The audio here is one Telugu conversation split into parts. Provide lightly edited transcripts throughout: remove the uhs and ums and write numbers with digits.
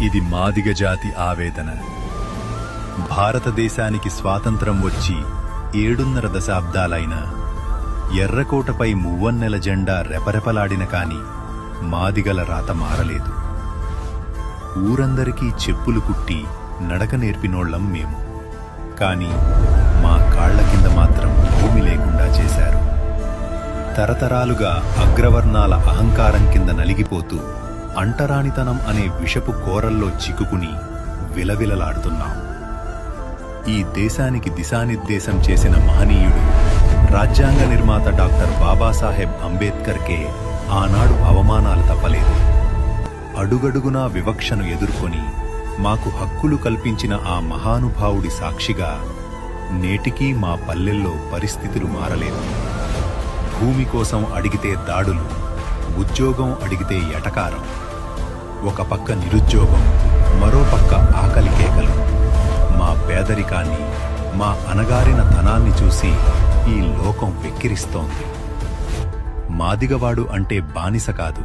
ఇది మాదిగ జాతి ఆవేదన. భారతదేశానికి స్వాతంత్రం వచ్చి 7.5 దశాబ్దాలైనా ఎర్రకోటపై మువ్వన్నెల జెండా రెపరెపలాడిన కాని మాదిగల రాత మారలేదు. ఊరందరికీ చెప్పులు కుట్టి నడక నేర్పినోళ్లం మేము. కాని మా కాళ్ల కింద మాత్రం భూమి లేకుండా చేశారు. తరతరాలుగా అగ్రవర్ణాల అహంకారం కింద నలిగిపోతూ అంటరానితనం అనే విషపు కోరల్లో చిక్కుకుని విలవిలలాడుతున్నాం. ఈ దేశానికి దిశానిర్దేశం చేసిన మహనీయుడు రాజ్యాంగ నిర్మాత డాక్టర్ బాబాసాహెబ్ అంబేద్కర్కే ఆనాడు అవమానాలు తప్పలేదు. అడుగడుగునా వివక్షను ఎదుర్కొని మాకు హక్కులు కల్పించిన ఆ మహానుభావుడి సాక్షిగా నేటికీ మా పల్లెల్లో పరిస్థితులు మారలేదు. భూమి కోసం అడిగితే దాడులు, ఉద్యోగం అడిగితే ఎటకారం. ఒక పక్క నిరుద్యోగం, మరో పక్క ఆకలి కేకలు. మా పేదరికాన్ని, మా అణగారిన ధనాన్ని చూసి ఈ లోకం వెక్కిరిస్తోంది. మాదిగవాడు అంటే బానిస కాదు,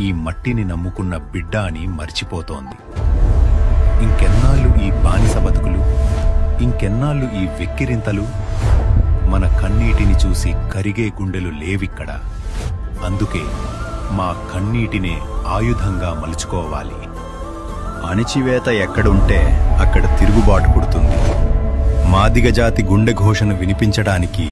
ఈ మట్టిని నమ్ముకున్న బిడ్డ అని మర్చిపోతోంది. ఇంకెన్నాళ్ళు ఈ బానిస బతుకులు, ఇంకెన్నాళ్ళు ఈ వెక్కిరింతలు? మన కన్నీటిని చూసి కరిగే గుండెలు లేవిక్కడ. అందుకే మా కన్నీటినే ఆయుధంగా మలుచుకోవాలి. అణిచివేత ఎక్కడుంటే అక్కడ తిరుగుబాటు పుడుతుంది. మాదిగ జాతి గుండె ఘోషను వినిపించడానికి